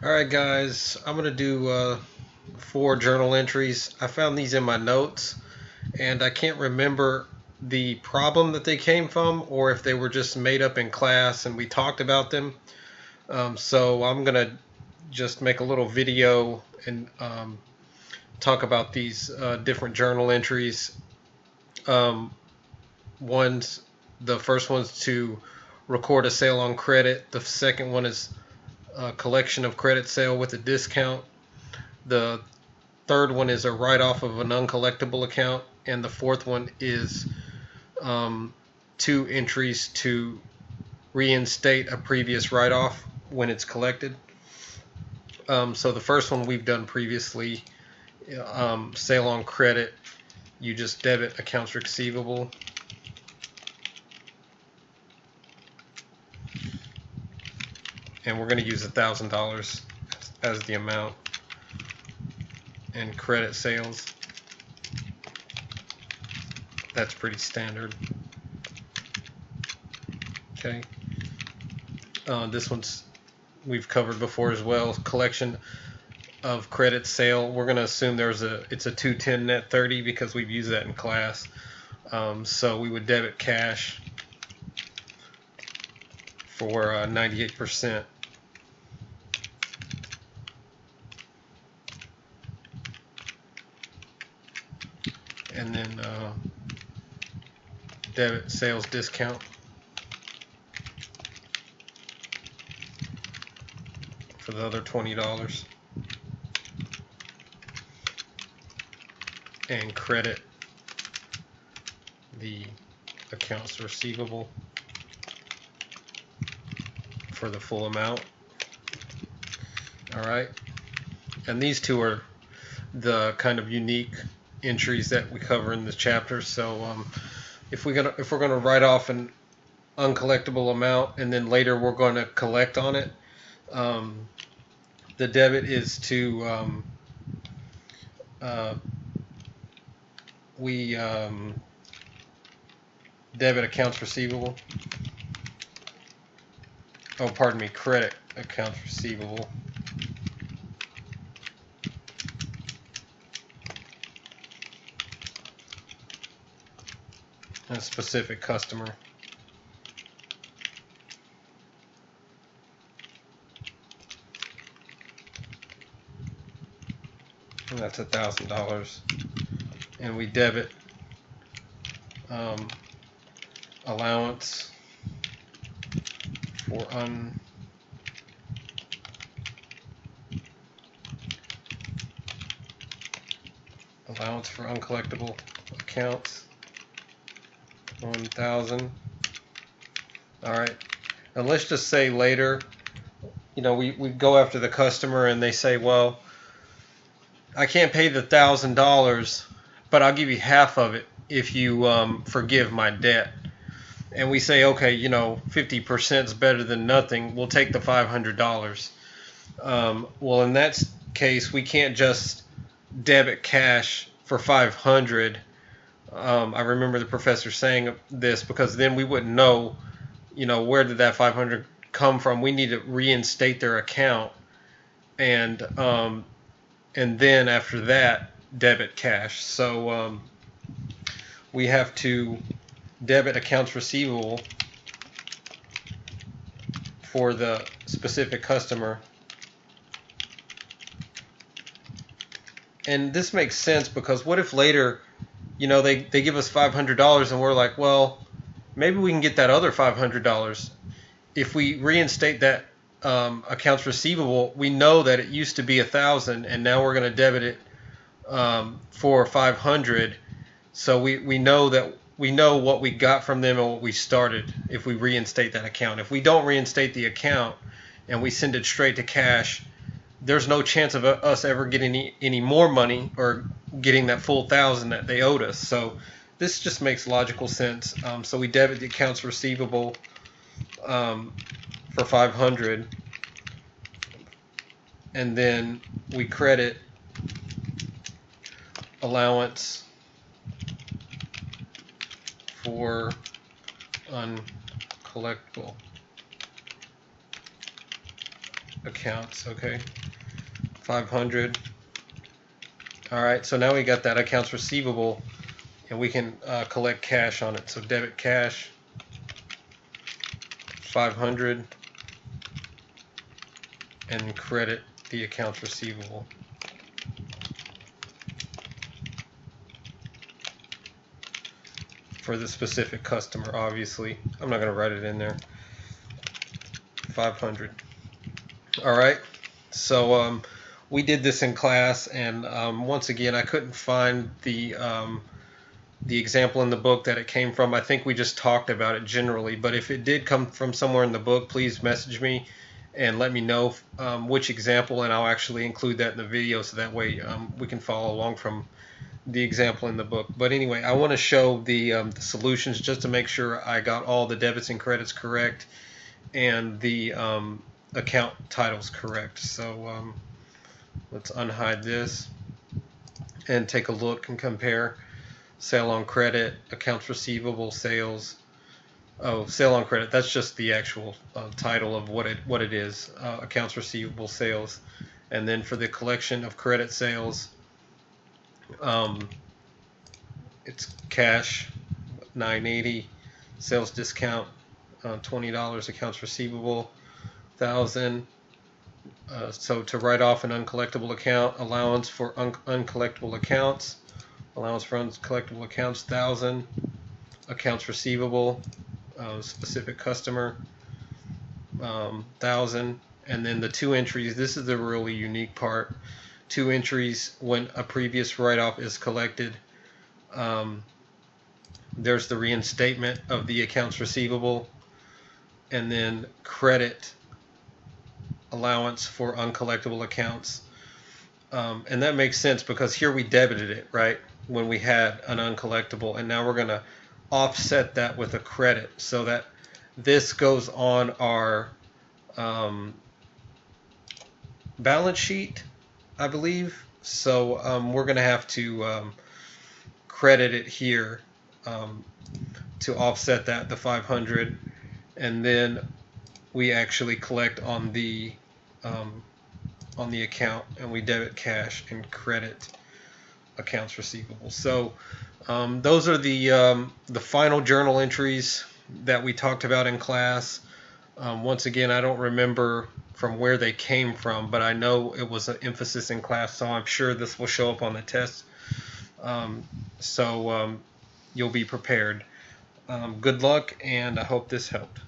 Alright guys, I'm going to do 4 journal entries. I found these in my notes and I can't remember the problem that they came from or if they were just made up in class and we talked about them. So I'm going to just make a little video and talk about these different journal entries. Um, the first one's to record a sale on credit. The second one is a collection of credit sale with a discount. The third one is a write-off of an uncollectible account, and the fourth one is 2 entries to reinstate a previous write-off when it's collected. So the first one we've done previously, sale on credit. You just debit accounts receivable. And we're going to use $1,000 as the amount. And credit sales, that's pretty standard. Okay. This one's we've covered before as well. Collection of credit sale. We're going to assume it's a 210 net 30 because we've used that in class. So we would debit cash for 98%. And then debit sales discount for the other $20. And credit the accounts receivable for the full amount. Alright, and these two are the kind of unique entries that we cover in this chapter. So if we're gonna write off an uncollectible amount and then later we're going to collect on it, the debit is to we debit accounts receivable. Oh, pardon me, credit accounts receivable. A specific customer. And that's $1,000. And we debit allowance for uncollectible accounts, 1,000. All right, and let's just say later, we go after the customer and they say, well, I can't pay the $1,000, but I'll give you half of it if you forgive my debt. And we say, okay, 50% is better than nothing. We'll take the $500. Well, in that case, we can't just debit cash for $500. I remember the professor saying this because then we wouldn't know, where did that $500 come from. We need to reinstate their account, and then after that, debit cash. So we have to debit accounts receivable for the specific customer. And this makes sense because what if later, they give us $500 and we're like, well, maybe we can get that other $500. If we reinstate that accounts receivable, we know that it used to be 1,000 and now we're going to debit it for 500. So we know what we got from them and what we started if we reinstate that account. If we don't reinstate the account and we send it straight to cash, there's no chance of us ever getting any more money or getting that full 1,000 that they owed us. So this just makes logical sense. So we debit the accounts receivable for 500, and then we credit allowance for uncollectible accounts. Okay, 500. All right, so now we got that accounts receivable, and we can collect cash on it. So debit cash, 500, and credit the accounts receivable. For the specific customer, obviously. I'm not going to write it in there. 500. All right. So we did this in class, and once again, I couldn't find the example in the book that it came from. I think we just talked about it generally, but if it did come from somewhere in the book, please message me and let me know which example, and I'll actually include that in the video so that way we can follow along from the example in the book. But anyway, I want to show the solutions just to make sure I got all the debits and credits correct and the account titles correct. So let's unhide this and take a look and compare. Sale on credit, accounts receivable, sales. Oh, sale on credit, that's just the actual title of what it is, accounts receivable, sales. And then for the collection of credit sales, it's cash, $980, sales discount, $20, accounts receivable, $1,000. So to write off an uncollectible account, allowance for uncollectible accounts, allowance for uncollectible accounts, $1,000, accounts receivable, specific customer, $1,000, and then the 2 entries. This is the really unique part. 2 entries when a previous write-off is collected. There's the reinstatement of the accounts receivable, and then credit allowance for uncollectible accounts. And that makes sense because here we debited it, right, when we had an uncollectible, and now we're going to offset that with a credit so that this goes on our balance sheet, I believe. So we're going to have to credit it here to offset that, the 500, and then we actually collect on the account, and we debit cash and credit accounts receivable. So those are the final journal entries that we talked about in class. Once again, I don't remember from where they came from, but I know it was an emphasis in class, so I'm sure this will show up on the test. So you'll be prepared. Good luck, and I hope this helped.